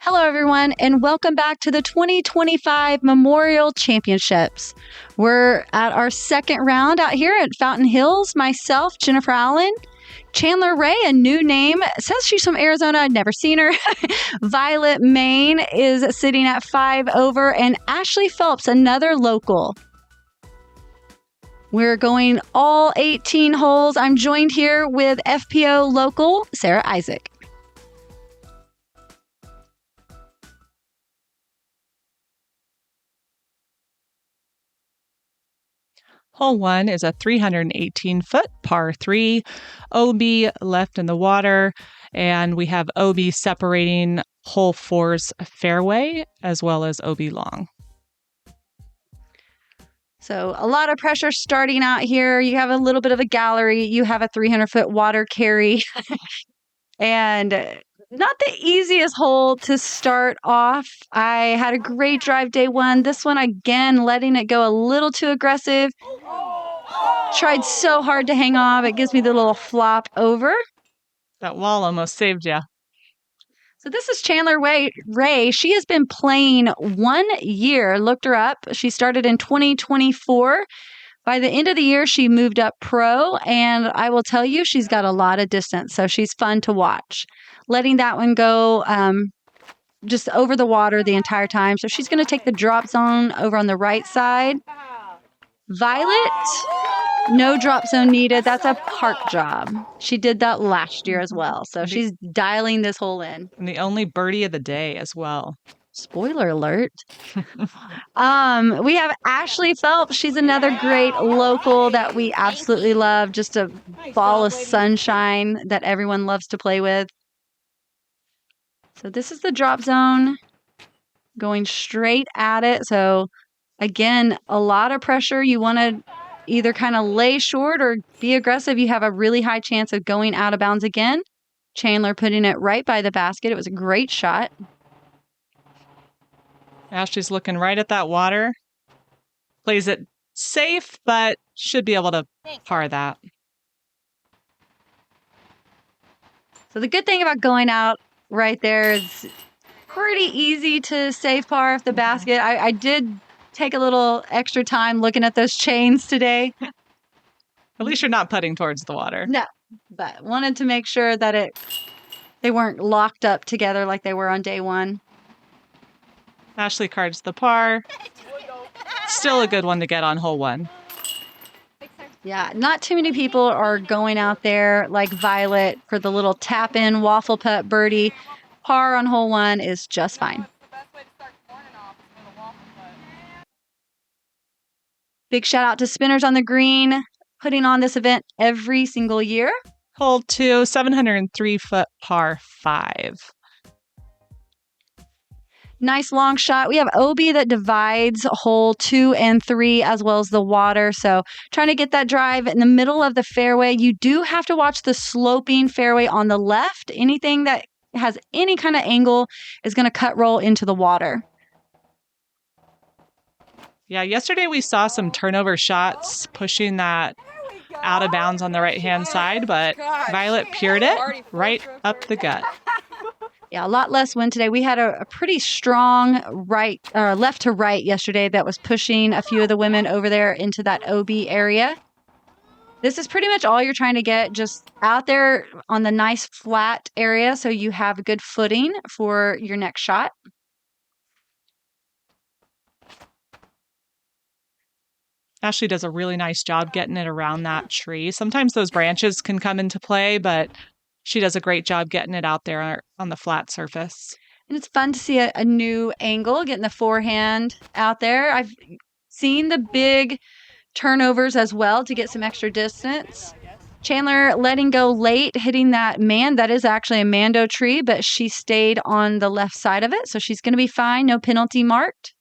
Hello, everyone, and welcome back to the 2025 Memorial Championships. We're at our second round out here at Fountain Hills. Myself, Jennifer Allen, Chandler Reigh, a new name, says she's from Arizona. I'd never seen her. Violet Main is sitting at 5 over, and Ashley Phelps, another local. We're going all 18 holes. I'm joined here with FPO local Sarah Isaac. Hole 1 is a 318-foot par 3, OB left in the water, and we have OB separating hole 4's fairway as well as OB long. So a lot of pressure starting out here. You have a little bit of a gallery. You have a 300-foot water carry. And not the easiest hole to start off. I had a great drive day one. This one, again, letting it go a little too aggressive. Tried so hard to hang off. It gives me the little flop over. That wall almost saved you. So this is Chandler Reigh. She has been playing 1 year. Looked her up. She started in 2024. By the end of the year, she moved up pro, and I will tell you, she's got a lot of distance, so she's fun to watch. Letting that one go just over the water the entire time. So she's going to take the drop zone over on the right side. Violet, no drop zone needed. That's a park job. She did that last year as well, so she's dialing this hole in. And the only birdie of the day as well. Spoiler alert. We have Ashley Phelps. She's another great local that we absolutely love. Just a ball of sunshine that everyone loves to play with. So this is the drop zone, going straight at it. So again, a lot of pressure. You want to either kind of lay short or be aggressive. You have a really high chance of going out of bounds again. Chandler putting it right by the basket. It was a great shot. Ashley's looking right at that water. Plays it safe, but should be able to par that. So the good thing about going out right there is pretty easy to save par off the basket. I did take a little extra time looking at those chains today. At least you're not putting towards the water. No, but wanted to make sure that they weren't locked up together like they were on day one. Ashley cards the par. Still a good one to get on hole 1. Yeah, not too many people are going out there like Violet for the little tap-in waffle putt birdie. Par on hole 1 is just fine. Big shout out to Spinners on the Green, putting on this event every single year. Hole 2, 703-foot par 5. Nice long shot. We have OB that divides hole 2 and 3 as well as the water. So trying to get that drive in the middle of the fairway. You do have to watch the sloping fairway on the left. Anything that has any kind of angle is going to cut roll into the water. Yeah, yesterday we saw some turnover shots pushing that out of bounds on the right-hand side, but Violet pured it right up the gut. Yeah, a lot less wind today. We had a pretty strong left to right yesterday that was pushing a few of the women over there into that OB area. This is pretty much all you're trying to get, just out there on the nice flat area so you have good footing for your next shot. Ashley does a really nice job getting it around that tree. Sometimes those branches can come into play, but she does a great job getting it out there on the flat surface. And it's fun to see a new angle, getting the forehand out there. I've seen the big turnovers as well to get some extra distance. Chandler letting go late, hitting that that is actually a Mando tree, but she stayed on the left side of it. So she's going to be fine. No penalty marked.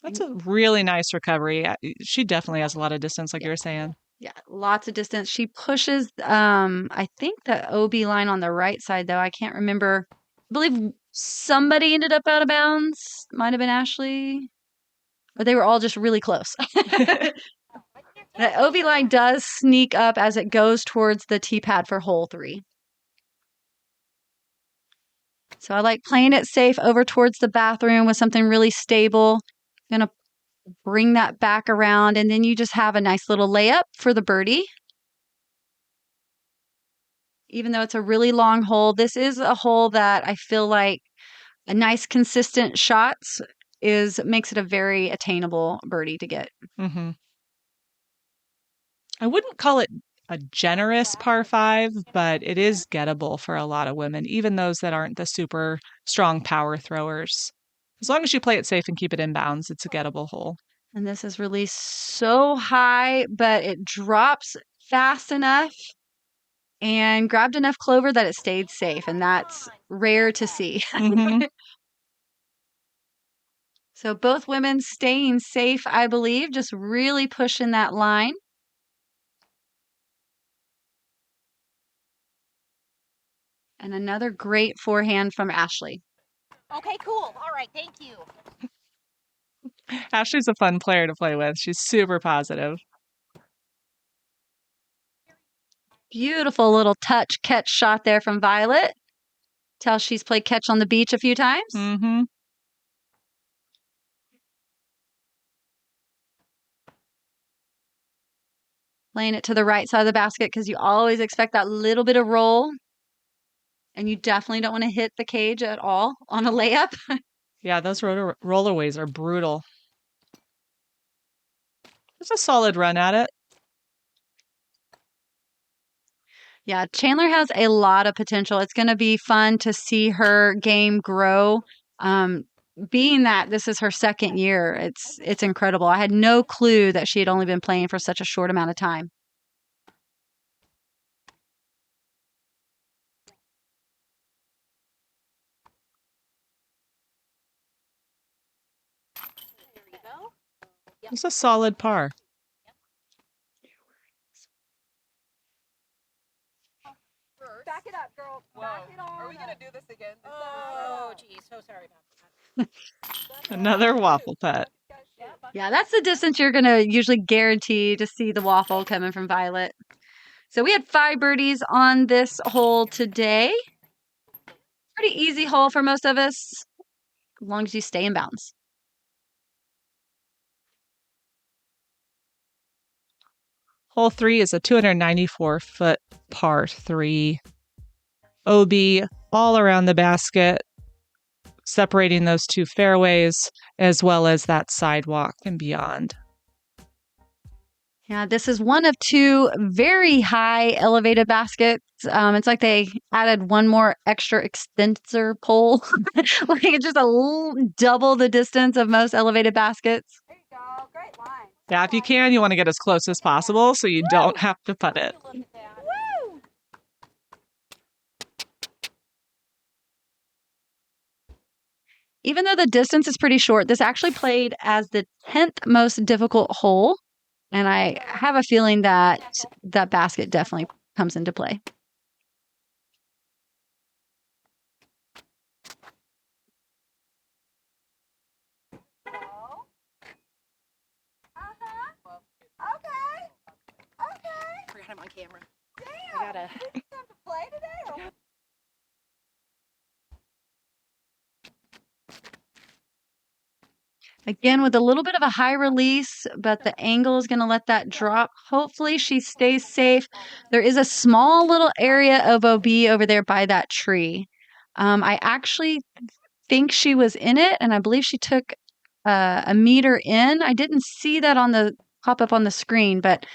That's a really nice recovery. She definitely has a lot of distance, like you were saying. Yeah, lots of distance. She pushes, I think the OB line on the right side, though. I can't remember. I believe somebody ended up out of bounds. Might have been Ashley. Or they were all just really close. The OB line does sneak up as it goes towards the tee pad for hole 3. So I like playing it safe over towards the bathroom with something really stable. Gonna bring that back around, and then you just have a nice little layup for the birdie. Even though it's a really long hole, this is a hole that I feel like a nice consistent shots makes it a very attainable birdie to get. Mm-hmm. I wouldn't call it a generous par 5, but it is gettable for a lot of women, even those that aren't the super strong power throwers. As long as you play it safe and keep it in bounds, it's a gettable hole. And this is released so high, but it drops fast enough and grabbed enough clover that it stayed safe, and that's rare to see. Mm-hmm. So both women staying safe, I believe, just really pushing that line. And another great forehand from Ashley. Okay, cool. All right, thank you. Ashley's a fun player to play with. She's super positive. Beautiful little touch catch shot there from Violet. Tell she's played catch on the beach a few times. Mm-hmm. Laying it to the right side of the basket because you always expect that little bit of roll. And you definitely don't want to hit the cage at all on a layup. Yeah, those rollerways are brutal. It's a solid run at it. Yeah, Chandler has a lot of potential. It's going to be fun to see her game grow. Being that this is her second year, it's incredible. I had no clue that she had only been playing for such a short amount of time. It's a solid par. Back it up, girl. Whoa. Back it on. Are we gonna do this again? Oh, geez. So sorry about that. Another waffle putt. Yeah, that's the distance you're going to usually guarantee to see the waffle coming from Violet. So we had 5 birdies on this hole today. Pretty easy hole for most of us, as long as you stay in bounds. Hole 3 is a 294-foot par 3. OB all around the basket, separating those two fairways, as well as that sidewalk and beyond. Yeah, this is one of 2 very high elevated baskets. It's like they added one more extra extensor pole. Like it's just double the distance of most elevated baskets. There you go. Great line. Yeah, if you can, you want to get as close as possible so you don't have to putt it. Look at that. Woo! Even though the distance is pretty short, this actually played as the 10th most difficult hole. And I have a feeling that that basket definitely comes into play. Okay. Okay. Forgot I'm on camera. Damn. I gotta. Did you have to play today? Or? Again, with a little bit of a high release, but the angle is going to let that drop. Hopefully she stays safe. There is a small little area of OB over there by that tree. I actually think she was in it, and I believe she took a meter in. I didn't see that on the pop up on the screen, but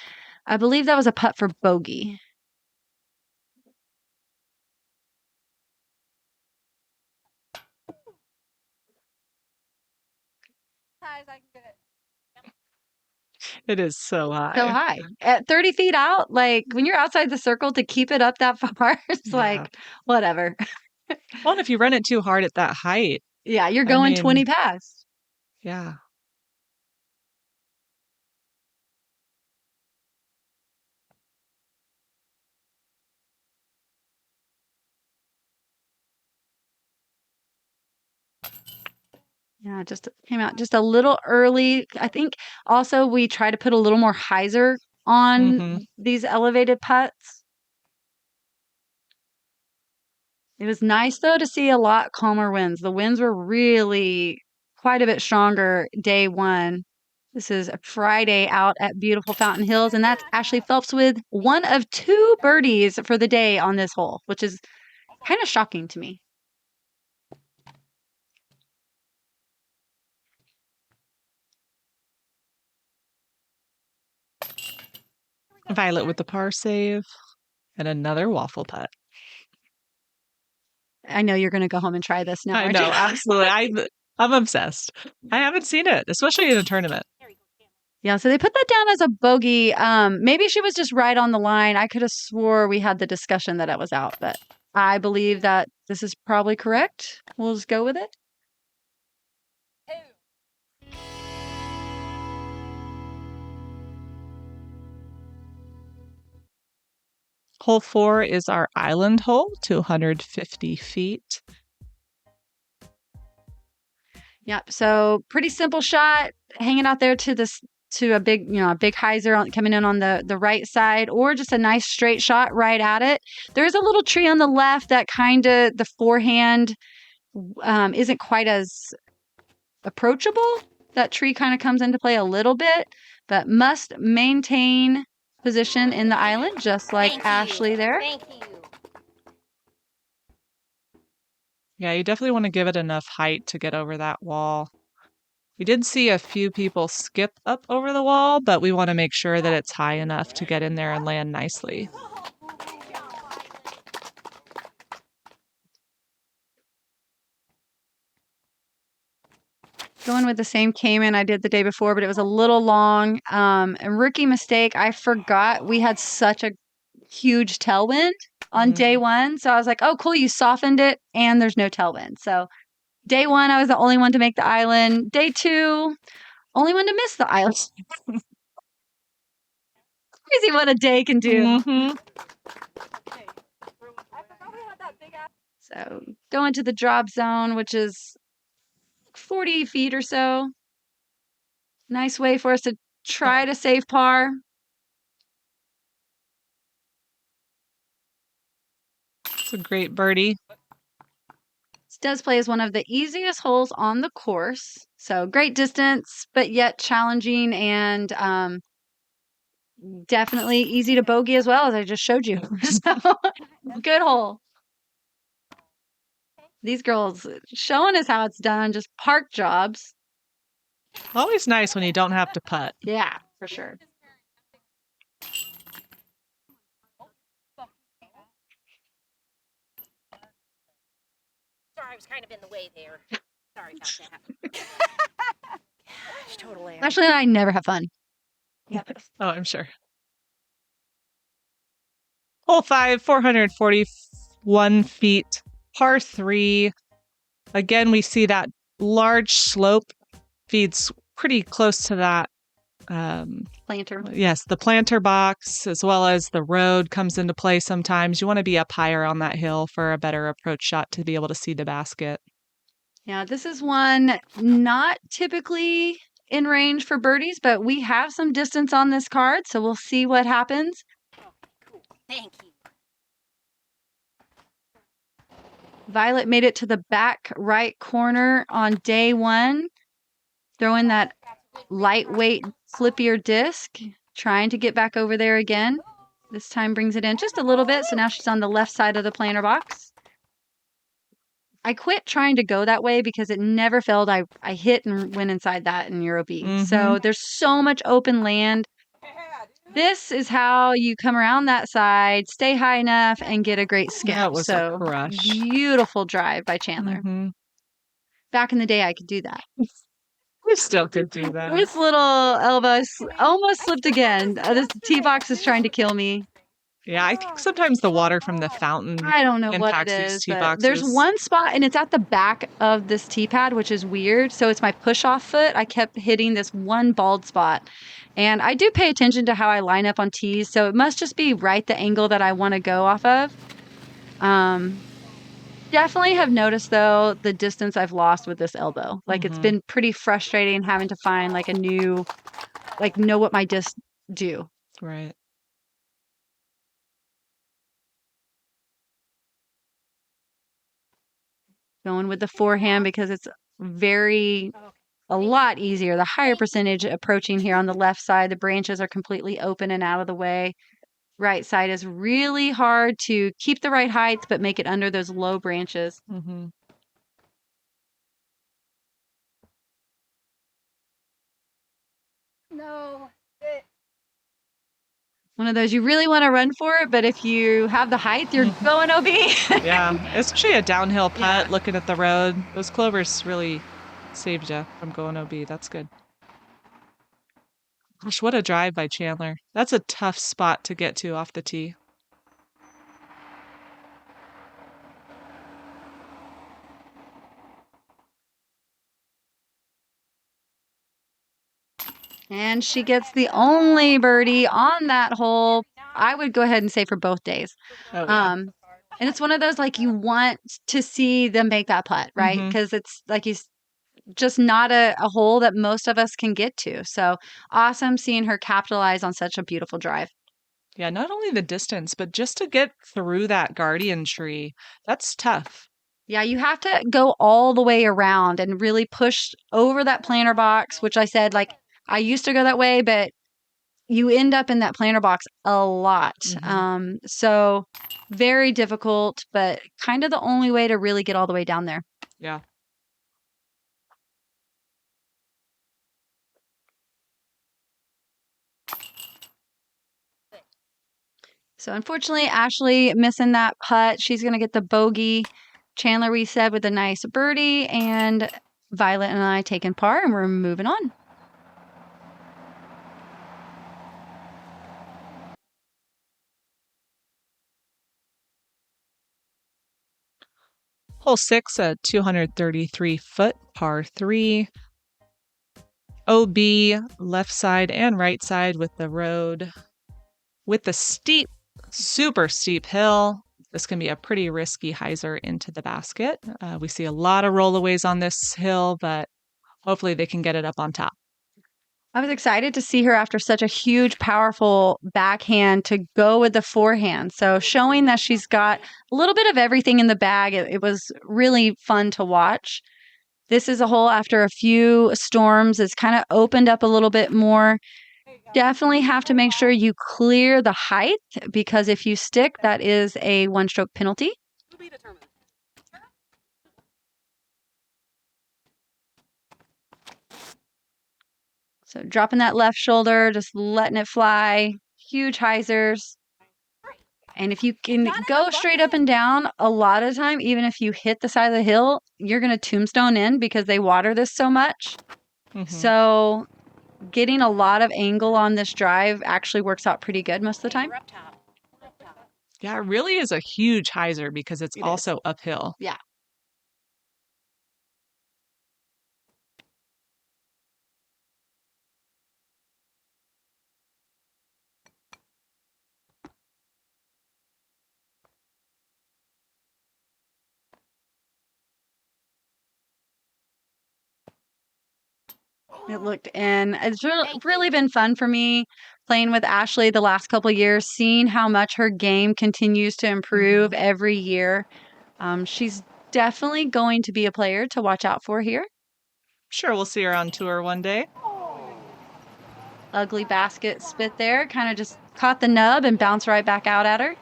I believe that was a putt for bogey. High as I can get it. It is so high. So high. At 30 feet out, like when you're outside the circle to keep it up that far, it's like, whatever. Well, and if you run it too hard at that height. Yeah, you're going 20 past. Yeah. Yeah, just came out just a little early. I think also we try to put a little more hyzer on these elevated putts. It was nice, though, to see a lot calmer winds. The winds were really quite a bit stronger day one. This is a Friday out at beautiful Fountain Hills, and that's Ashley Phelps with one of 2 birdies for the day on this hole, which is kind of shocking to me. Violet with the par save and another waffle putt. I know you're going to go home and try this now. I aren't know, you? absolutely. I'm obsessed. I haven't seen it, especially in a tournament. Yeah, so they put that down as a bogey. Maybe she was just right on the line. I could have swore we had the discussion that it was out, but I believe that this is probably correct. We'll just go with it. Hole 4 is our island hole, 250 feet. Yep. So pretty simple shot, hanging out there to a big, a big hyzer coming in on the right side, or just a nice straight shot right at it. There's a little tree on the left that kind of the forehand isn't quite as approachable. That tree kind of comes into play a little bit, but must maintain position in the island, just like Ashley there. Thank you. Yeah, you definitely want to give it enough height to get over that wall. We did see a few people skip up over the wall, but we want to make sure that it's high enough to get in there and land nicely. Going with the same Cayman I did the day before, but it was a little long. And rookie mistake, I forgot we had such a huge tailwind on day one. So I was like, oh, cool, you softened it and there's no tailwind. So day one, I was the only one to make the island. Day 2, only one to miss the island. Crazy what a day can do. Mm-hmm. So going to the drop zone, which is 40 feet or so. Nice way for us to try to save par. It's a great birdie. This does play as one of the easiest holes on the course. So great distance, but yet challenging and definitely easy to bogey as well, as I just showed you. So good hole. These girls showing us how it's done, just park jobs. Always nice when you don't have to putt. Yeah, for sure. Sorry, I was kind of in the way there. Sorry about that. Gosh, total error. Ashley and I never have fun. Oh, I'm sure. Hole 5, 441 feet, par 3. Again, we see that large slope feeds pretty close to that. Planter. Yes, the planter box, as well as the road comes into play sometimes. You want to be up higher on that hill for a better approach shot to be able to see the basket. Yeah, this is one not typically in range for birdies, but we have some distance on this card, so we'll see what happens. Cool. Thank you. Violet made it to the back right corner on day 1, throwing that lightweight flippier disc, trying to get back over there again. This time brings it in just a little bit, so now she's on the left side of the planter box. I quit trying to go that way because it never failed. I hit and went inside that in Euro B. So there's so much open land. This is how you come around that side, stay high enough, and get a great skip. That was a crush. Beautiful drive by Chandler. Back in the day, I could do that. We still could do that. This little elbow almost slipped again. This tee box is trying to kill me. Yeah, I think sometimes the water from the fountain I don't know what it impacts is, these tee but boxes. there's one spot, and it's at the back of this tee pad, which is weird. So it's my push-off foot. I kept hitting this one bald spot. And I do pay attention to how I line up on tees, so it must just be right the angle that I want to go off of. Definitely have noticed, though, the distance I've lost with this elbow. Like, it's been pretty frustrating having to find, like, a new, like, know what my discs do. Right. Going with the forehand because it's a lot easier. The higher percentage approaching here on the left side. The branches are completely open and out of the way. Right side is really hard to keep the right height, but make it under those low branches. Mm-hmm. No. One of those you really want to run for it, but if you have the height, you're going OB. Yeah, especially a downhill putt, Yeah. looking at the road. Those clovers really saved you from going OB. That's good. Gosh, what a drive by Chandler. That's a tough spot to get to off the tee. And she gets the only birdie on that hole. I would go ahead and say for both days. Oh, yeah. And it's one of those like you want to see them make that putt, right? Mhm. Because it's like just not a hole that most of us can get to. So awesome seeing her capitalize on such a beautiful drive. Yeah, not only the distance, but just to get through that guardian tree, that's tough. Yeah, you have to go all the way around and really push over that planter box, which I said, like, I used to go that way, but you end up in that planter box a lot. So very difficult, but kind of the only way to really get all the way down there. Yeah. So unfortunately, Ashley missing that putt. She's going to get the bogey. Chandler, we said, with a nice birdie, and Violet and I taking par, and we're moving on. Hole 6, a 233-foot par 3. OB, left side and right side with the road. With the steep, super steep hill, this can be a pretty risky hyzer into the basket. We see a lot of rollaways on this hill, but hopefully they can get it up on top. I was excited to see her after such a huge, powerful backhand to go with the forehand. So showing that she's got a little bit of everything in the bag. It was really fun to watch. This is a hole after a few storms. It's kind of opened up a little bit more. Definitely have to make sure you clear the height because if you stick, that is a one-stroke penalty. So dropping that left shoulder, just letting it fly. Huge hyzers. And if you can go straight up and down, a lot of time, even if you hit the side of the hill, you're going to tombstone in because they water this so much. So getting a lot of angle on this drive actually works out pretty good most of the time. Yeah, it really is a huge hyzer because it's also uphill. Yeah. It looked in. It's really been fun for me playing with Ashley the last couple of years, seeing how much her game continues to improve every year. She's definitely going to be a player to watch out for here. Sure, we'll see her on tour one day. Ugly basket spit there. Kind of just caught the nub and bounced right back out at her.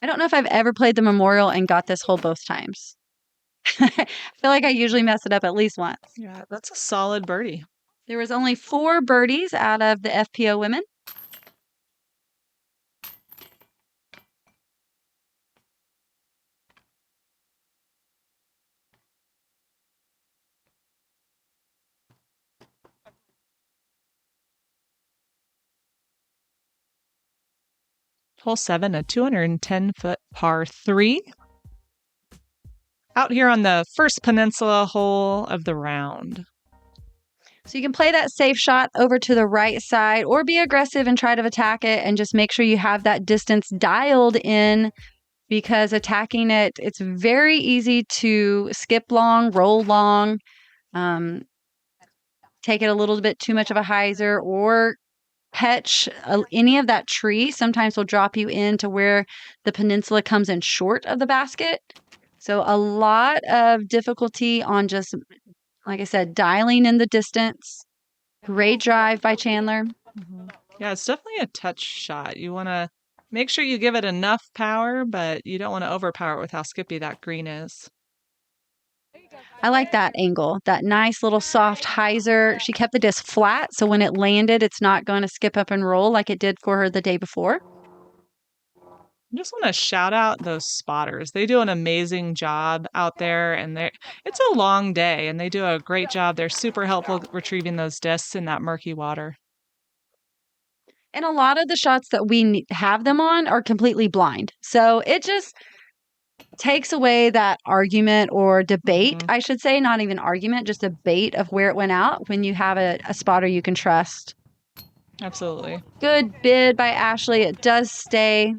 I don't know if I've ever played the Memorial and got this hole both times. I feel like I usually mess it up at least once. Yeah, that's a solid birdie. There was only 4 birdies out of the FPO women. Hole 7, a 210-foot par 3. Out here on the first Peninsula hole of the round. So you can play that safe shot over to the right side or be aggressive and try to attack it and just make sure you have that distance dialed in because attacking it, it's very easy to skip long, roll long, take it a little bit too much of a hyzer or catch any of that tree, sometimes will drop you into where the peninsula comes in short of the basket. So a lot of difficulty on just, like I said, dialing in the distance. Great drive by Chandler. Yeah, it's definitely a touch shot. You want to make sure you give it enough power, but you don't want to overpower it with how skippy that green is. I like that angle, that nice little soft hyzer. She kept the disc flat, so when it landed, it's not going to skip up and roll like it did for her the day before. I just want to shout out those spotters. They do an amazing job out there, and it's a long day, and they do a great job. They're super helpful retrieving those discs in that murky water. And a lot of the shots that we have them on are completely blind. So it just takes away that argument or debate, I should say, not even argument, just debate of where it went out when you have a spotter you can trust. Absolutely. Good bid by Ashley. It does stay.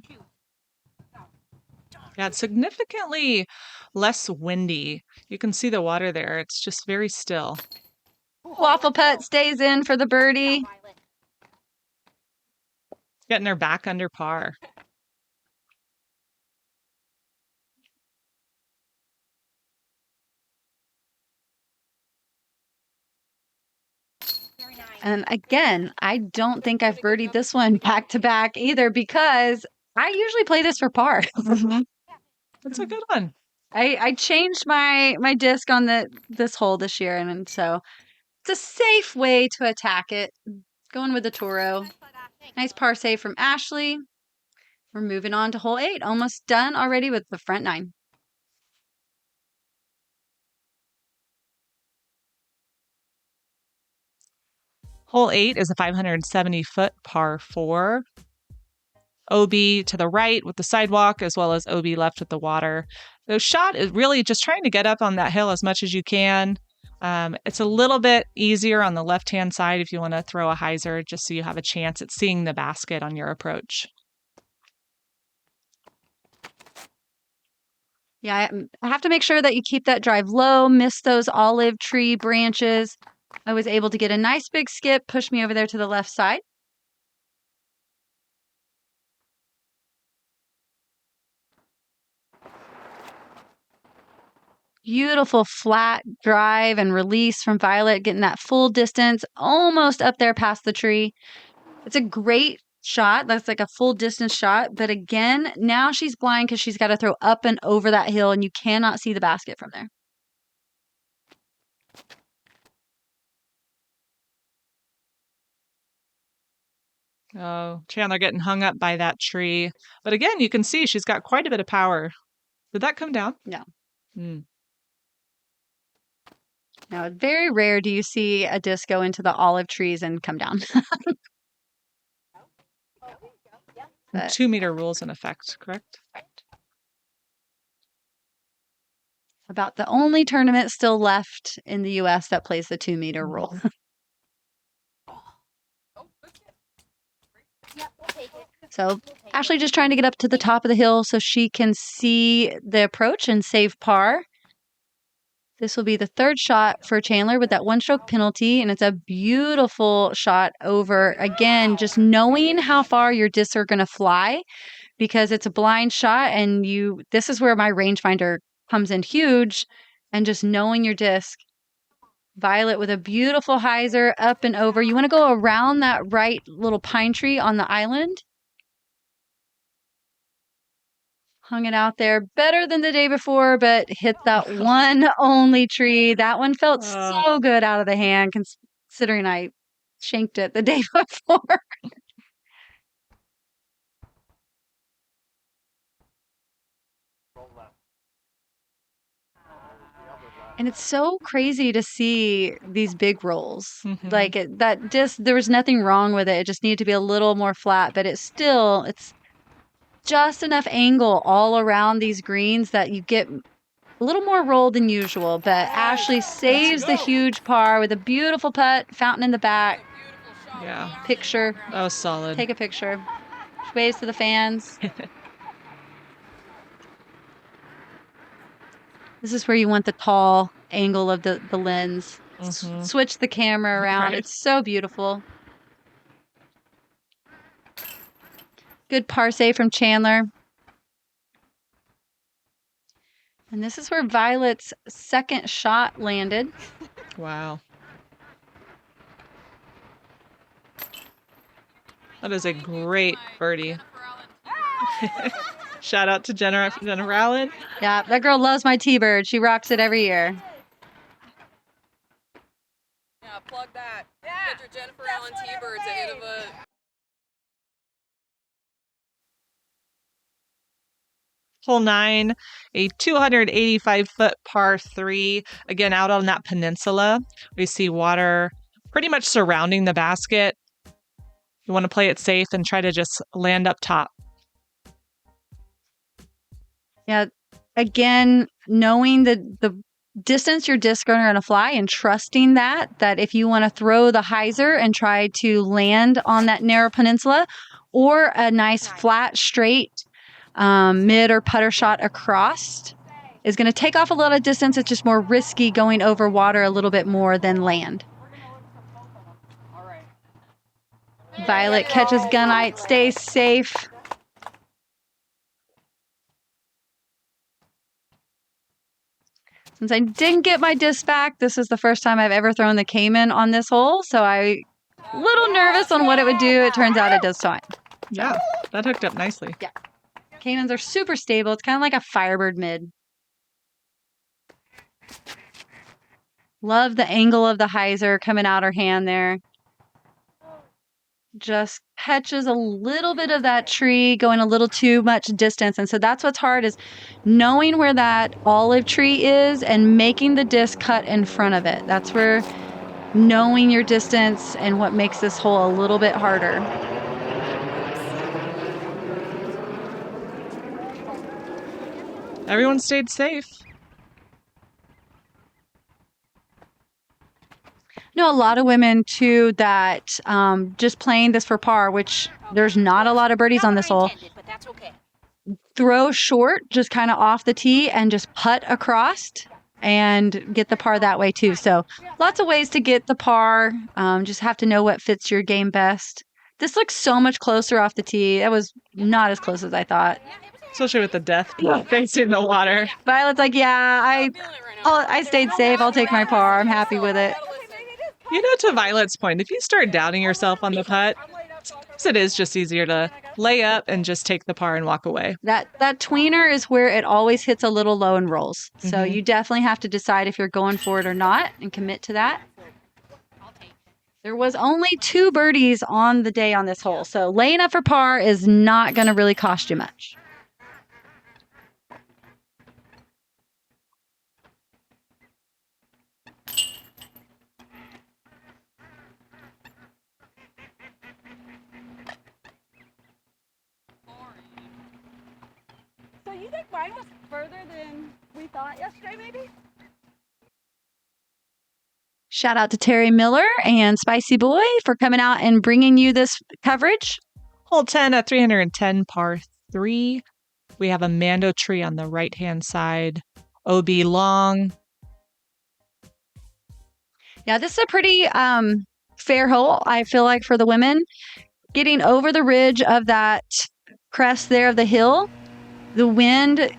Yeah, it's significantly less windy. You can see the water there. It's just very still. Waffle putt stays in for the birdie. Getting her back under par. And again, I don't think I've birdied this one back to back either because I usually play this for par. That's a good one. I changed my disc on this hole this year, and so it's a safe way to attack it. Going with the Toro. Nice par save from Ashley. We're moving on to hole 8. Almost done already with the front 9. Hole 8 is a 570-foot par 4. OB to the right with the sidewalk, as well as OB left with the water. The shot is really just trying to get up on that hill as much as you can. It's a little bit easier on the left-hand side if you want to throw a hyzer, just so you have a chance at seeing the basket on your approach. Yeah, I have to make sure that you keep that drive low, miss those olive tree branches. I was able to get a nice big skip, push me over there to the left side. Beautiful flat drive and release from Violet, getting that full distance, almost up there past the tree. It's a great shot. That's like a full distance shot. But again, now she's blind because she's got to throw up and over that hill, and you cannot see the basket from there. Oh, Chandler getting hung up by that tree. But again, you can see she's got quite a bit of power. Did that come down? No. Mm. Now, very rare do you see a disc go into the olive trees and come down. 2-meter rules in effect, correct? About the only tournament still left in the U.S. that plays the 2-meter rule. So Ashley just trying to get up to the top of the hill so she can see the approach and save par. This will be the third shot for Chandler with that one-stroke penalty, and it's a beautiful shot over, again, just knowing how far your discs are going to fly because it's a blind shot, and this is where my rangefinder comes in huge, and just knowing your disc. Violet with a beautiful hyzer up and over. You want to go around that right little pine tree on the island. Hung it out there better than the day before, but hit that one only tree. That one felt so good out of the hand, considering I shanked it the day before. And it's so crazy to see these big rolls. Like that disc, there was nothing wrong with it. It just needed to be a little more flat, but it's just enough angle all around these greens that you get a little more roll than usual. But Ashley saves the huge par with a beautiful putt, fountain in the back. Yeah. Picture. That was solid. Take a picture. She waves to the fans. This is where you want the tall angle of the lens. Switch the camera around. Right. It's so beautiful. Good par save from Chandler. And this is where Violet's second shot landed. Wow. That is a great birdie. Shout out to Jennifer Allen. Yeah, that girl loves my T-bird. She rocks it every year. Yeah, plug that. Get your Jennifer Allen T-birds at end of a... Hole 9, a 285-foot par 3. Again, out on that peninsula. We see water pretty much surrounding the basket. You want to play it safe and try to just land up top. Yeah, again, knowing the distance your discs are going to fly and trusting that if you want to throw the hyzer and try to land on that narrow peninsula or a nice flat, straight mid or putter shot across is going to take off a little distance. It's just more risky going over water a little bit more than land. Violet catches gunite, stays safe. Since I didn't get my disc back, this is the first time I've ever thrown the Cayman on this hole, so I'm a little nervous on what it would do. It turns out it does fine. Yeah, that hooked up nicely. Yeah. Caymans are super stable. It's kind of like a Firebird mid. Love the angle of the hyzer coming out her hand there. Just catches a little bit of that tree going a little too much distance. And so that's what's hard is knowing where that olive tree is and making the disc cut in front of it. That's where knowing your distance and what makes this hole a little bit harder. Everyone stayed safe. know a lot of women too that just playing this for par, which there's not a lot of birdies on this hole, but that's okay. throw short just kind of off the tee and just putt across and get the par that way too. So lots of ways to get the par. Just have to know what fits your game best. This looks so much closer off the tee. That was not as close as I thought. Especially with the death facing the water. Violet's like, yeah, I stayed safe. I'll take my par. I'm happy with it. You know, to Violet's point, if you start doubting yourself on the putt, it is just easier to lay up and just take the par and walk away. That tweener is where it always hits a little low and rolls. So you definitely have to decide if you're going for it or not and commit to that. There was only 2 birdies on the day on this hole. So laying up for par is not going to really cost you much. So you think mine was further than we thought yesterday, maybe? Shout out to Terry Miller and Spicy Boy for coming out and bringing you this coverage. Hole 10 at 310 par 3. We have a Mando tree on the right-hand side. OB long. Yeah, this is a pretty fair hole, I feel like, for the women. Getting over the ridge of that crest there of the hill. The wind,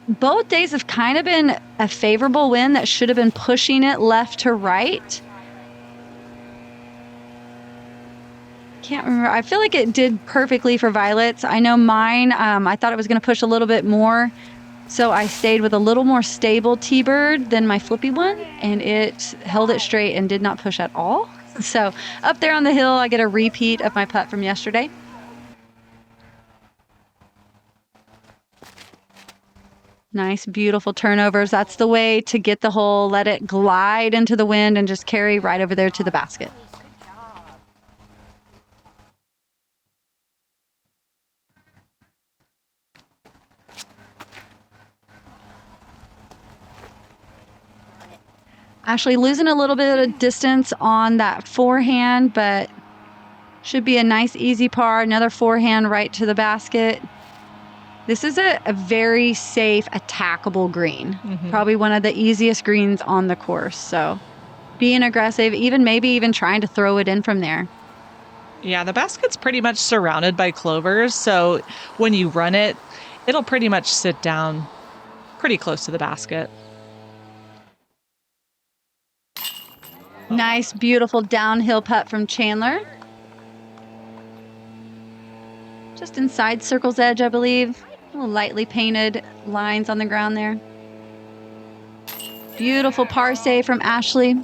both days have kind of been a favorable wind that should have been pushing it left to right. Can't remember. I feel like it did perfectly for Violet's. I know mine, I thought it was going to push a little bit more. So I stayed with a little more stable T-bird than my flippy one, and it held it straight and did not push at all. So up there on the hill, I get a repeat of my putt from yesterday. Nice, beautiful turnovers. That's the way to get the hole, let it glide into the wind and just carry right over there to the basket. Actually losing a little bit of distance on that forehand, but should be a nice easy par. Another forehand right to the basket. This is a very safe, attackable green. Probably one of the easiest greens on the course. So being aggressive, maybe even trying to throw it in from there. Yeah, the basket's pretty much surrounded by clovers, so when you run it, it'll pretty much sit down pretty close to the basket. Nice, beautiful downhill putt from Chandler. Just inside circle's edge, I believe. Little lightly painted lines on the ground there. Beautiful par save from Ashley.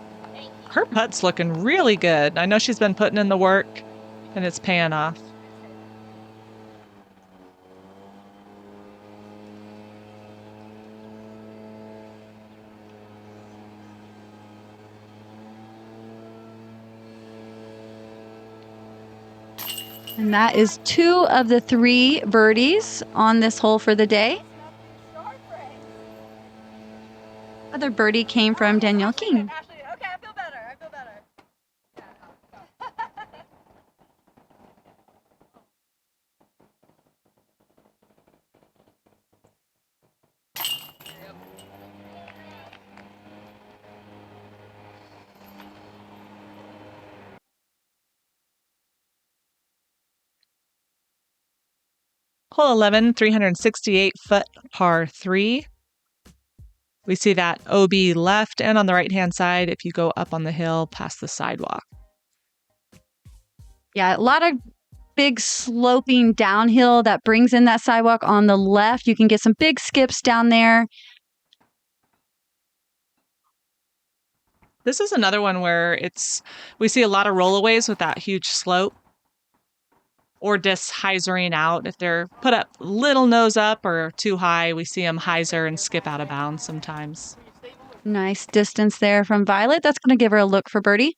Her putt's looking really good. I know she's been putting in the work, and it's paying off. And that is 2 of the 3 birdies on this hole for the day. Other birdie came from Danielle King. Ashley, okay, I feel better. I feel better. Hole 11, 368-foot par 3. We see that OB left and on the right-hand side if you go up on the hill past the sidewalk. Yeah, a lot of big sloping downhill that brings in that sidewalk on the left. You can get some big skips down there. This is another one where we see a lot of rollaways with that huge slope. Or just hyzering out. If they're put up little nose up or too high, we see them hyzer and skip out of bounds sometimes. Nice distance there from Violet. That's going to give her a look for birdie.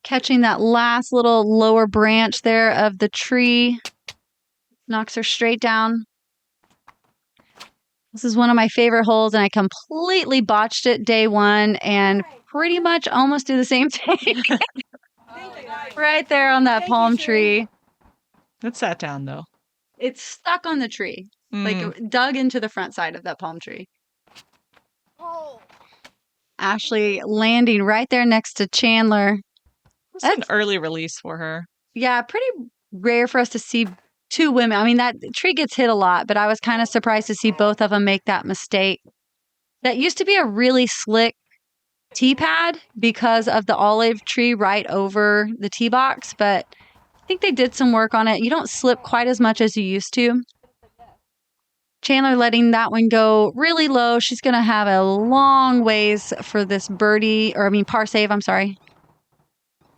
Catching that last little lower branch there of the tree. Knocks her straight down. This is one of my favorite holes, and I completely botched it day one and pretty much almost do the same thing. Right there on that palm tree. It sat down, though. It's stuck on the tree, like dug into the front side of that palm tree. Ashley landing right there next to Chandler. That's an early release for her. Yeah, pretty rare for us to see 2 women. I mean, that tree gets hit a lot, but I was kind of surprised to see both of them make that mistake. That used to be a really slick tee pad because of the olive tree right over the tee box, but I think they did some work on it. You don't slip quite as much as you used to. Chandler letting that one go really low. She's going to have a long ways for this par save, I'm sorry.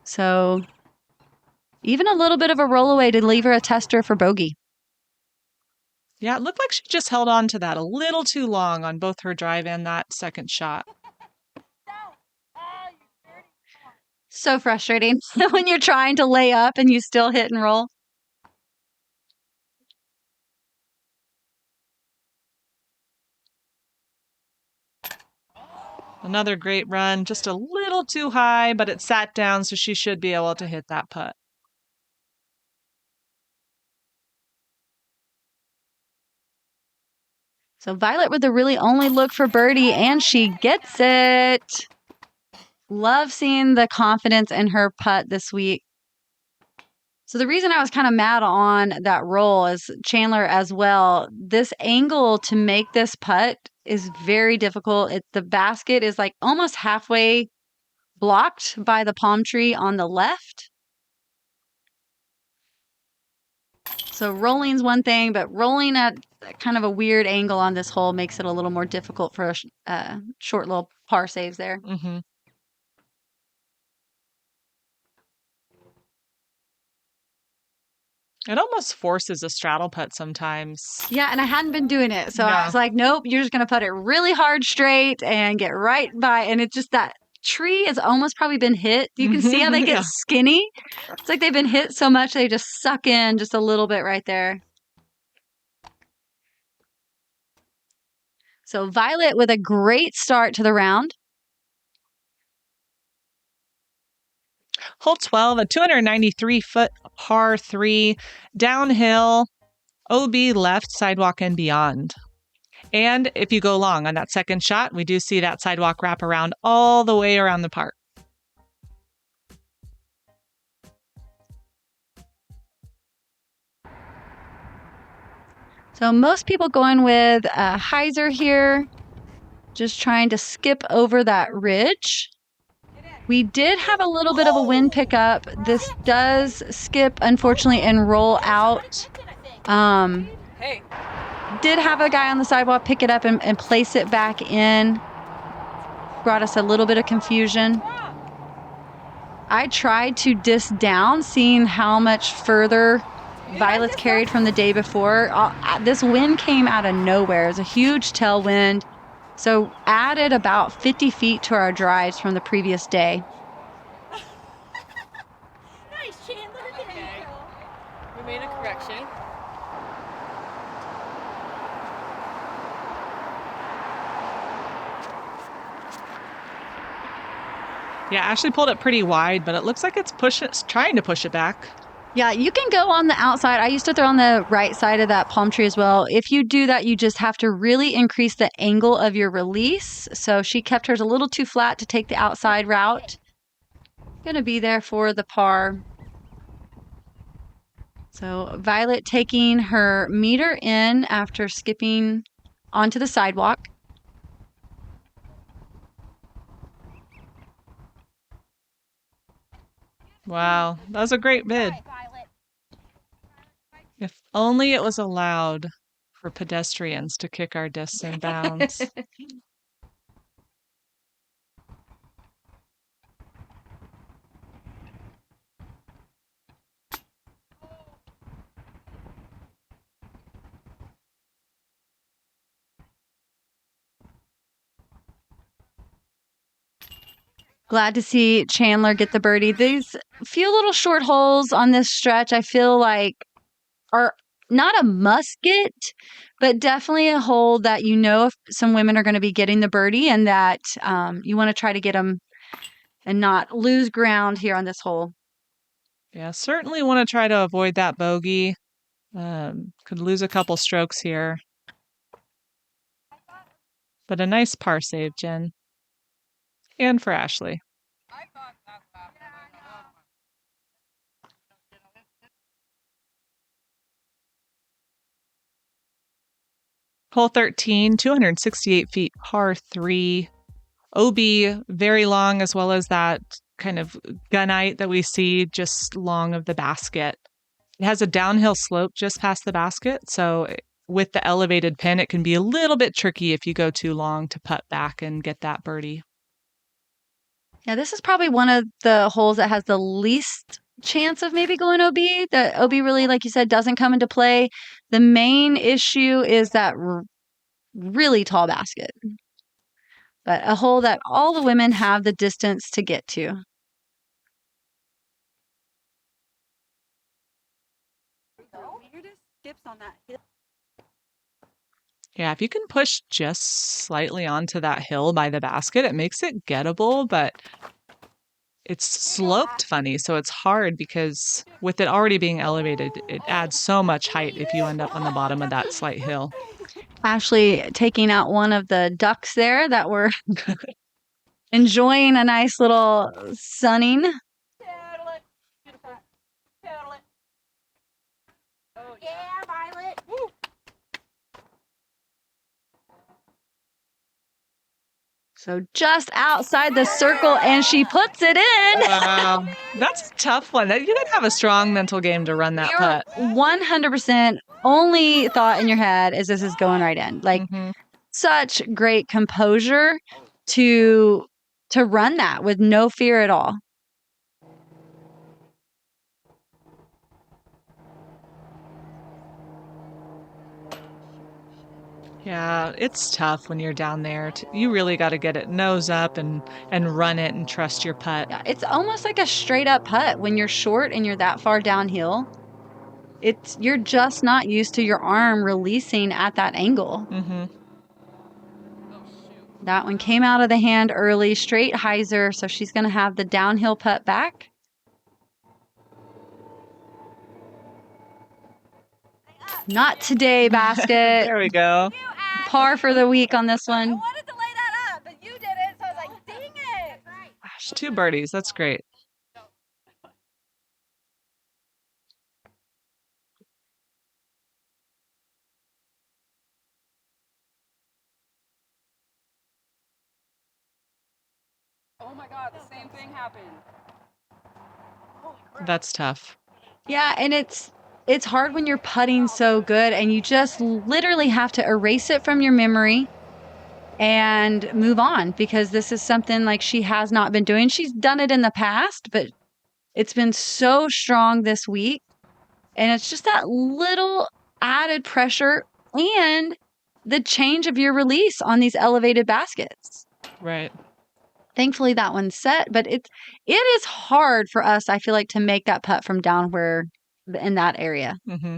So even a little bit of a rollaway to leave her a tester for bogey. Yeah, it looked like she just held on to that a little too long on both her drive and that second shot. So frustrating when you're trying to lay up and you still hit and roll. Another great run, just a little too high, but it sat down, so she should be able to hit that putt. So Violet with the really only look for birdie, and she gets it. Love seeing the confidence in her putt this week. So the reason I was kind of mad on that roll is Chandler as well. This angle to make this putt is very difficult. The basket is like almost halfway blocked by the palm tree on the left. So rolling's one thing, but rolling at kind of a weird angle on this hole makes it a little more difficult for short little par saves there. Mm-hmm. It almost forces a straddle putt sometimes. Yeah, and I hadn't been doing it. So Yeah. I was like, nope, you're just going to put it really hard straight and get right by. And it's just that tree has almost probably been hit. You can see how they get skinny. It's like they've been hit so much they just suck in just a little bit right there. So Violet with a great start to the round. Hole 12, a 293-foot par 3, downhill, OB left, sidewalk and beyond. And if you go long on that second shot, we do see that sidewalk wrap around all the way around the park. So most people going with a Hyzer here, just trying to skip over that ridge. We did have a little bit of a wind pickup. This does skip, unfortunately, and roll out. Hey. Did have a guy on the sidewalk pick it up and place it back in. Brought us a little bit of confusion. I tried to disc down, seeing how much further Violet's carried from the day before. This wind came out of nowhere. It was a huge tailwind. So added about 50 feet to our drives from the previous day. Nice, Chandler. Okay. We made a correction. Yeah, Ashley pulled it pretty wide, but it looks like it's trying to push it back. Yeah, you can go on the outside. I used to throw on the right side of that palm tree as well. If you do that, you just have to really increase the angle of your release. So she kept hers a little too flat to take the outside route. Going to be there for the par. So Violet taking her meter in after skipping onto the sidewalk. Wow, that was a great bid. If only it was allowed for pedestrians to kick our discs in bounds. Glad to see Chandler get the birdie. These few little short holes on this stretch, I feel like are not a must get, but definitely a hole that you know if some women are going to be getting the birdie and that you want to try to get them and not lose ground here on this hole. Yeah, certainly want to try to avoid that bogey. Could lose a couple strokes here. But a nice par save, Jen. And for Ashley. Hole 13, 268 feet, par 3. OB, very long, as well as that kind of gunite that we see just long of the basket. It has a downhill slope just past the basket, so with the elevated pin, it can be a little bit tricky if you go too long to putt back and get that birdie. Yeah, this is probably one of the holes that has the least chance of maybe going OB. The OB really, like you said, doesn't come into play. The main issue is that really tall basket. But a hole that all the women have the distance to get to. Yeah, if you can push just slightly onto that hill by the basket, it makes it gettable, but it's sloped funny, so it's hard because with it already being elevated, it adds so much height if you end up on the bottom of that slight hill. Ashley taking out one of the ducks there that were enjoying a nice little sunning. Yeah, Violet. So just outside the circle, and she puts it in. That's a tough one. You gotta have a strong mental game to run that putt. 100% only thought in your head is this is going right in. Like such great composure to run that with no fear at all. Yeah, it's tough when you're down there. You really got to get it nose up and run it and trust your putt. Yeah, it's almost like a straight up putt when you're short and you're that far downhill. You're just not used to your arm releasing at that angle. That one came out of the hand early, straight hyzer, so she's going to have the downhill putt back. Not today, basket. There we go. par for the week on this I one. wanted to lay that up, but you did it, so I was like, dang it. Gosh, 2 birdies. That's great. Oh my God, the same thing happened. That's tough. Yeah, and it's hard when you're putting so good and you just literally have to erase it from your memory and move on, because this is something like she has not been doing. She's done it in the past, but it's been so strong this week. And it's just that little added pressure and the change of your release on these elevated baskets. Right. Thankfully that one's set, but it is hard for us, I feel like, to make that putt from down where in that area. Mm-hmm.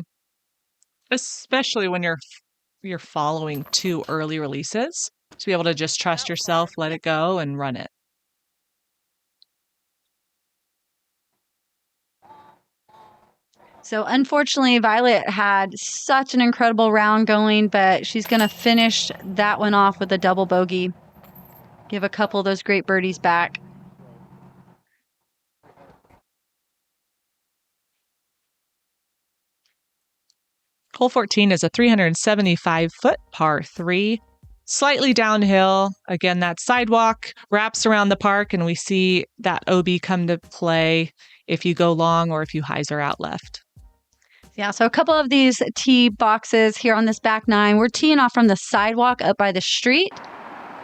Especially when you're following 2 early releases, to be able to just trust yourself, let it go, and run it. So unfortunately, Violet had such an incredible round going, but she's going to finish that one off with a double bogey. Give a couple of those great birdies back. Hole 14 is a 375-foot par 3, slightly downhill. Again, that sidewalk wraps around the park, and we see that OB come to play if you go long or if you hyzer out left. Yeah, so a couple of these tee boxes here on this back 9. We're teeing off from the sidewalk up by the street.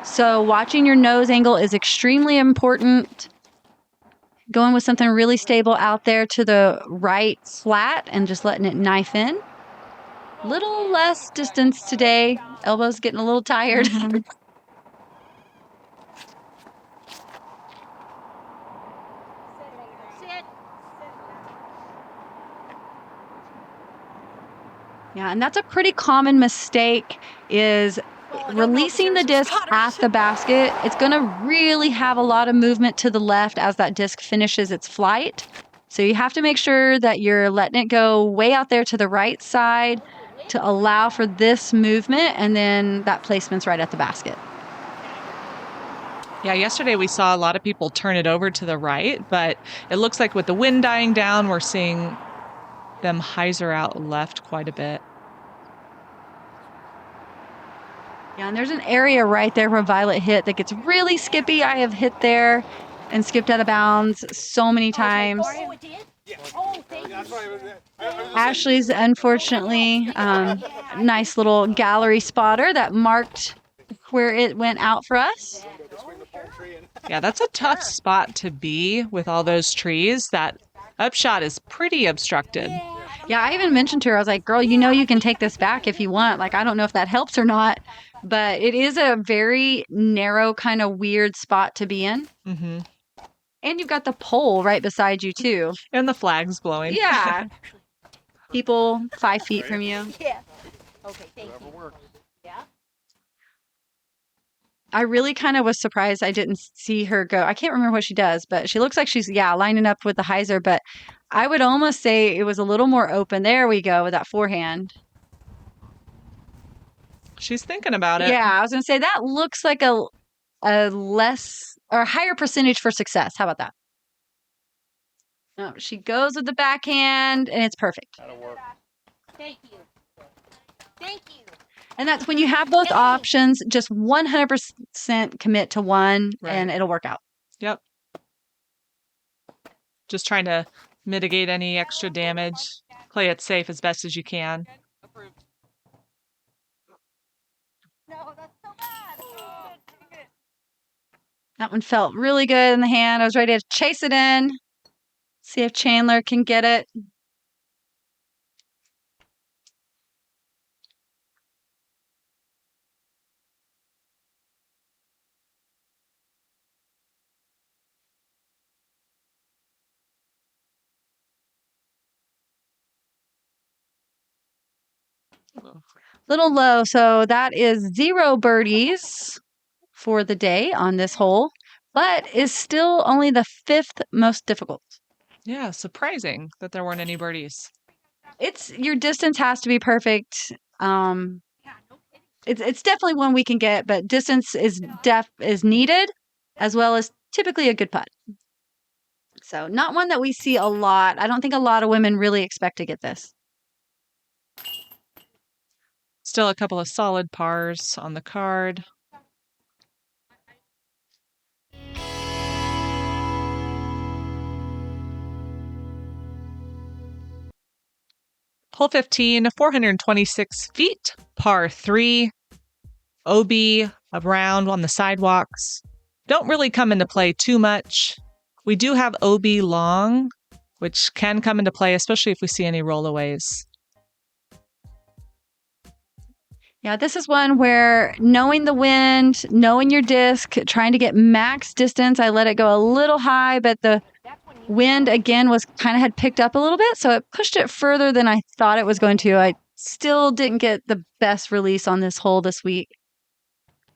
So watching your nose angle is extremely important. Going with something really stable out there to the right flat and just letting it knife in. Little less distance today. Elbows getting a little tired. Sit. Yeah, and that's a pretty common mistake, is releasing the disc at the basket. It's going to really have a lot of movement to the left as that disc finishes its flight. So you have to make sure that you're letting it go way out there to the right side to allow for this movement, and then that placement's right at the basket. Yeah, yesterday we saw a lot of people turn it over to the right, but it looks like with the wind dying down, we're seeing them hyzer out left quite a bit. Yeah, and there's an area right there where Violet hit that gets really skippy. I have hit there and skipped out of bounds so many times. Oh, it did? Oh, thank you. Ashley's, unfortunately, nice little gallery spotter that marked where it went out for us. Yeah, that's a tough spot to be with all those trees. That upshot is pretty obstructed. Yeah, I even mentioned to her, I was like, girl, you know you can take this back if you want. Like, I don't know if that helps or not, but it is a very narrow, kind of weird spot to be in. Mm-hmm. And you've got the pole right beside you, too. And the flag's blowing. Yeah. People 5 feet from you. Yeah. Okay, thank you. Yeah? I really kind of was surprised I didn't see her go. I can't remember what she does, but she looks like she's, lining up with the hyzer. But I would almost say it was a little more open. There we go with that forehand. She's thinking about it. Yeah, I was going to say that looks like a less or higher percentage for success. How about that? No, she goes with the backhand, and it's perfect. Thank you. Thank you. And that's when you have both options, just 100% commit to one, Right. and it'll work out. Yep. Just trying to mitigate any extra damage. Play it safe as best as you can. Approved. No, that's so bad. That one felt really good in the hand. I was ready to chase it in, see if Chandler can get it. Little low, so that is 0 birdies for the day on this hole, but is still only the 5th most difficult. Yeah, surprising that there weren't any birdies. It's your distance has to be perfect. it's definitely one we can get, but distance is needed, as well as typically a good putt. So not one that we see a lot. I don't think a lot of women really expect to get this. Still a couple of solid pars on the card. Hole 15, 426 feet, par 3. OB around on the sidewalks. Don't really come into play too much. We do have OB long, which can come into play, especially if we see any rollaways. Yeah, this is one where knowing the wind, knowing your disc, trying to get max distance. I let it go a little high, but the wind again had picked up a little bit, so it pushed it further than I thought it was going to. I still didn't get the best release on this hole this week.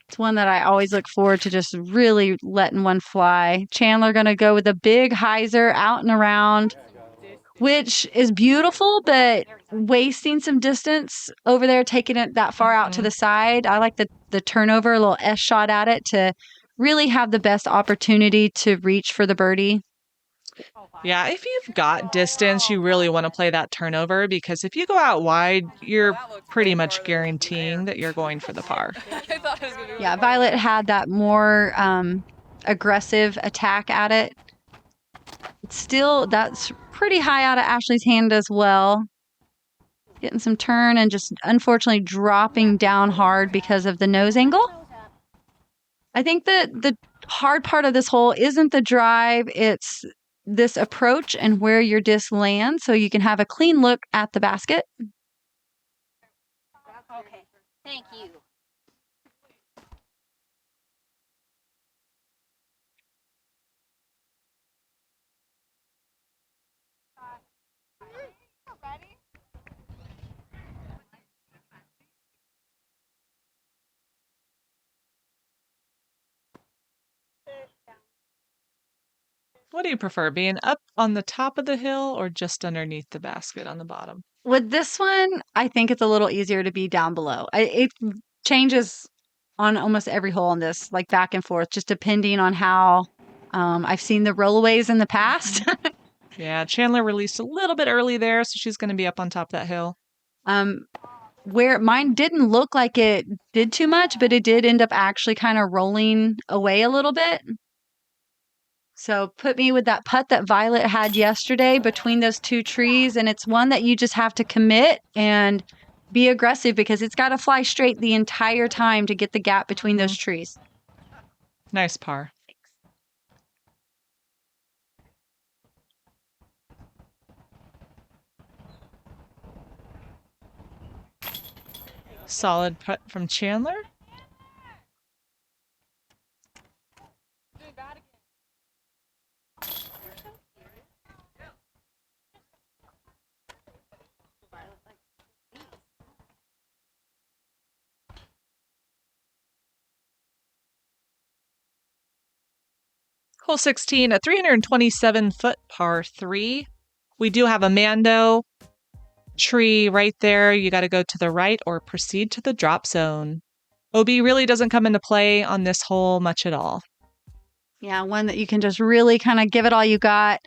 It's one that I always look forward to just really letting one fly. Chandler going to go with a big hyzer out and around, which is beautiful, but wasting some distance over there, taking it that far out to the side. I like the turnover, a little S shot at it to really have the best opportunity to reach for the birdie. Yeah, if you've got distance, you really want to play that turnover, because if you go out wide, you're pretty much guaranteeing that you're going for the par. Yeah, Violet had that more aggressive attack at it. Still, that's pretty high out of Ashley's hand as well. Getting some turn and just unfortunately dropping down hard because of the nose angle. I think that the hard part of this hole isn't the drive, it's this approach and where your disc lands, so you can have a clean look at the basket. Okay, thank you. What do you prefer, being up on the top of the hill or just underneath the basket on the bottom? With this one, I think it's a little easier to be down below. It changes on almost every hole on this, like back and forth, just depending on how I've seen the rollaways in the past. Yeah, Chandler released a little bit early there, so she's going to be up on top of that hill. Where mine didn't look like it did too much, but it did end up actually kind of rolling away a little bit. So put me with that putt that Violet had yesterday between those two trees, and it's one that you just have to commit and be aggressive, because it's got to fly straight the entire time to get the gap between those trees. Nice par. Solid putt from Chandler. Hole 16, a 327-foot par 3. We do have a Mando tree right there. You got to go to the right or proceed to the drop zone. OB really doesn't come into play on this hole much at all. Yeah, one that you can just really kind of give it all you got.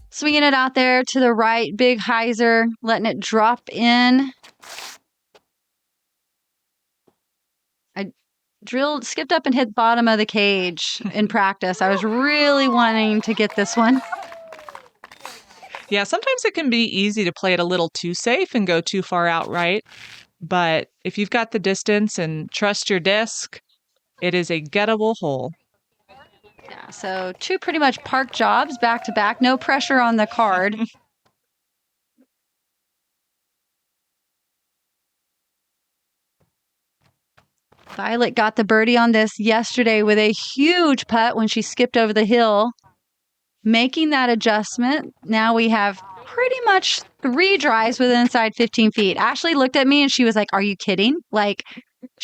Swinging it out there to the right, big hyzer, letting it drop in. Skipped up and hit bottom of the cage in practice. I was really wanting to get this one. Yeah, sometimes it can be easy to play it a little too safe and go too far out right. But if you've got the distance and trust your disc, it is a gettable hole. Yeah, so two pretty much park jobs back to back. No pressure on the card. Violet got the birdie on this yesterday with a huge putt when she skipped over the hill, making that adjustment. Now we have pretty much 3 drives within inside 15 feet. Ashley looked at me and she was like, "Are you kidding?" Like,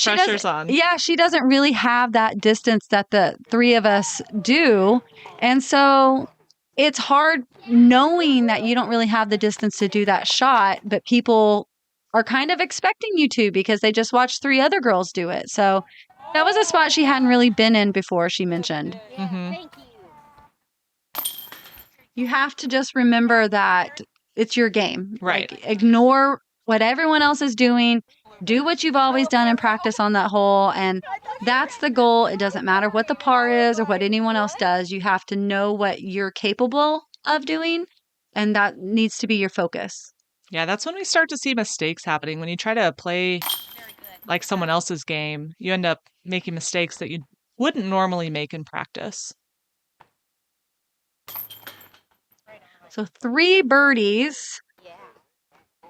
Pressure's on. Yeah, she doesn't really have that distance that the 3 of us do. And so it's hard knowing that you don't really have the distance to do that shot, but people are kind of expecting you to because they just watched 3 other girls do it. So that was a spot she hadn't really been in before, she mentioned. Thank you. You have to just remember that it's your game. Right. Like, ignore what everyone else is doing. Do what you've always done and practice on that hole. And that's the goal. It doesn't matter what the par is or what anyone else does. You have to know what you're capable of doing. And that needs to be your focus. Yeah, that's when we start to see mistakes happening. When you try to play like someone else's game, you end up making mistakes that you wouldn't normally make in practice. So 3 birdies Yeah.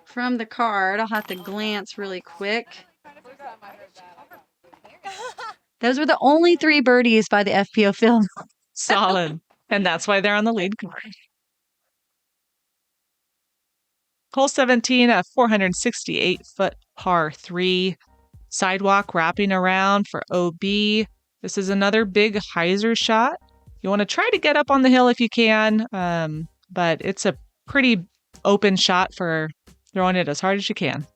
from the card. I'll have to glance really quick. Those were the only 3 birdies by the FPO field. Solid. And that's why they're on the lead card. Hole 17, a 468-foot par 3. Sidewalk wrapping around for OB. This is another big hyzer shot. You want to try to get up on the hill if you can, but it's a pretty open shot for throwing it as hard as you can.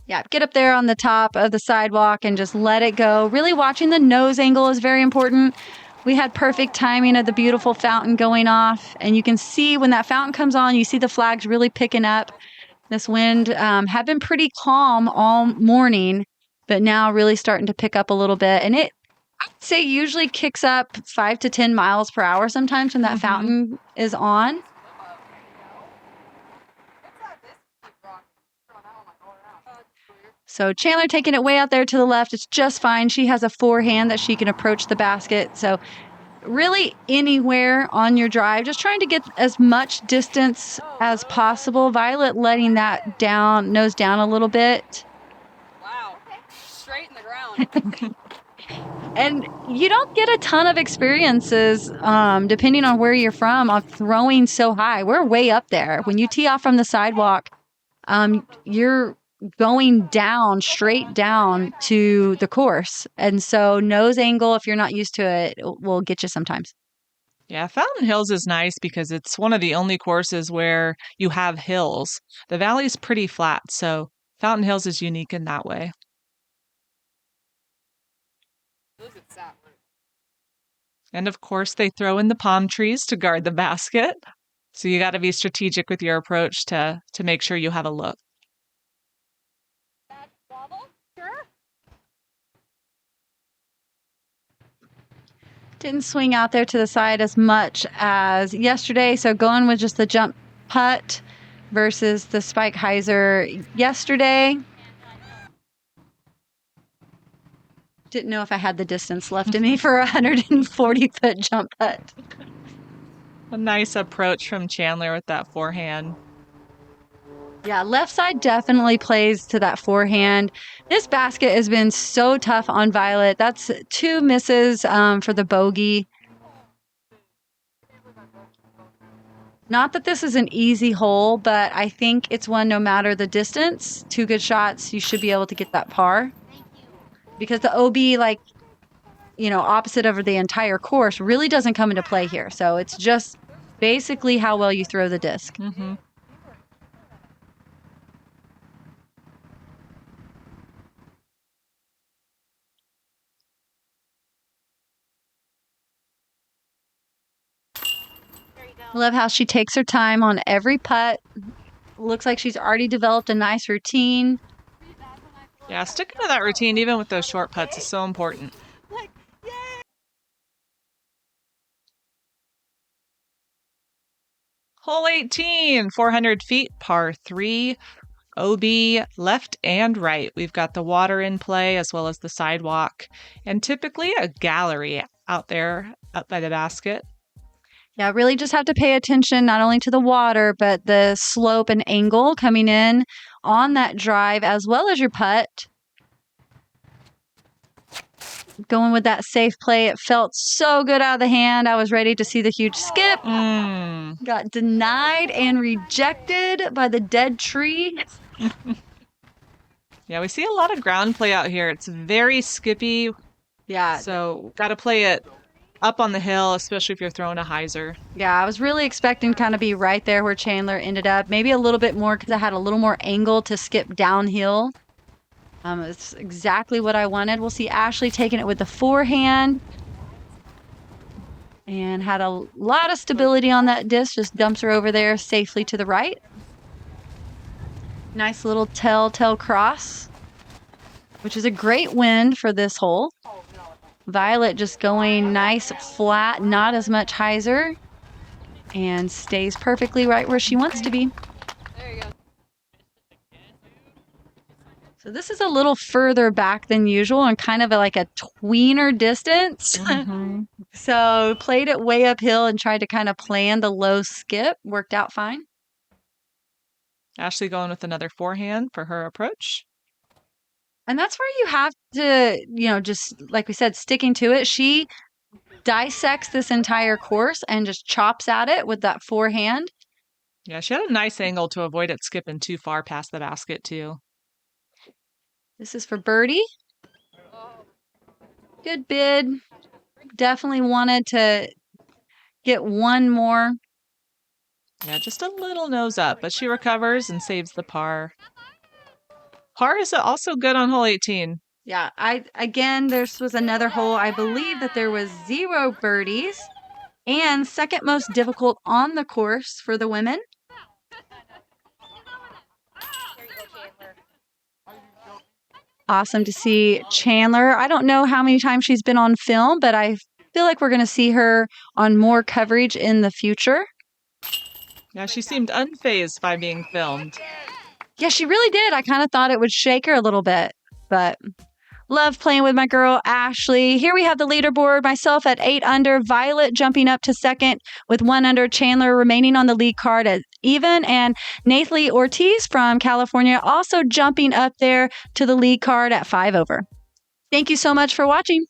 Yeah, get up there on the top of the sidewalk and just let it go. Really watching the nose angle is very important. We had perfect timing of the beautiful fountain going off, and you can see when that fountain comes on, you see the flags really picking up. This wind had been pretty calm all morning, but now really starting to pick up a little bit. And it, I'd say, usually kicks up 5 to 10 miles per hour sometimes when that fountain is on. So Chandler taking it way out there to the left. It's just fine. She has a forehand that she can approach the basket. So really anywhere on your drive, just trying to get as much distance as possible. Violet letting that down, nose down a little bit. Wow. Straight in the ground. And you don't get a ton of experiences, depending on where you're from, of throwing so high. We're way up there. When you tee off from the sidewalk, you're going down, straight down to the course. And so nose angle, if you're not used to it, will get you sometimes. Yeah, Fountain Hills is nice because it's one of the only courses where you have hills. The valley's pretty flat, so Fountain Hills is unique in that way. Look at that. And of course, they throw in the palm trees to guard the basket. So you got to be strategic with your approach to make sure you have a look. Wobble? Sure. Didn't swing out there to the side as much as yesterday. So going with just the jump putt versus the spike hyzer yesterday. Didn't know if I had the distance left in me for a 140-foot jump putt. A nice approach from Chandler with that forehand. Yeah, left side definitely plays to that forehand. This basket has been so tough on Violet. That's 2 misses for the bogey. Not that this is an easy hole, but I think it's one, no matter the distance, 2 good shots, you should be able to get that par. Because the OB, like, you know, opposite over the entire course, really doesn't come into play here. So it's just basically how well you throw the disc. Mm-hmm. Love how she takes her time on every putt. Looks like she's already developed a nice routine. Yeah, sticking to that routine, even with those short putts, is so important. Hole 18, 400 feet, par 3, OB left and right. We've got the water in play as well as the sidewalk, and typically a gallery out there up by the basket. Yeah, really just have to pay attention not only to the water, but the slope and angle coming in on that drive as well as your putt. Going with that safe play. It felt so good out of the hand. I was ready to see the huge skip. Got denied and rejected by the dead tree. Yeah, we see a lot of ground play out here. It's very skippy. Yeah. So got to play it up on the hill, especially if you're throwing a hyzer. Yeah, I was really expecting to kind of be right there where Chandler ended up. Maybe a little bit more because I had a little more angle to skip downhill. It's exactly what I wanted. We'll see Ashley taking it with the forehand. And had a lot of stability on that disc. Just dumps her over there safely to the right. Nice little telltale cross, which is a great wind for this hole. Violet just going nice, flat, not as much hyzer, and stays perfectly right where she wants to be. There you go. So this is a little further back than usual and kind of like a tweener distance. So played it way uphill and tried to kind of plan the low skip. Worked out fine. Ashley going with another forehand for her approach. And that's where you have to, just like we said, sticking to it. She dissects this entire course and just chops at it with that forehand. Yeah, she had a nice angle to avoid it skipping too far past the basket, too. This is for birdie. Good bid. Definitely wanted to get one more. Yeah, just a little nose up, but she recovers and saves the par. Par is also good on hole 18. Yeah, this was another hole. I believe that there was 0 birdies and second most difficult on the course for the women. There you go, Chandler. Awesome to see Chandler. I don't know how many times she's been on film, but I feel like we're going to see her on more coverage in the future. Yeah, she seemed unfazed by being filmed. Yeah, she really did. I kind of thought it would shake her a little bit, but love playing with my girl, Ashley. Here we have the leaderboard. Myself at 8 under, Violet jumping up to second with 1 under, Chandler remaining on the lead card at even, and Nathalie Ortiz from California also jumping up there to the lead card at 5 over. Thank you so much for watching.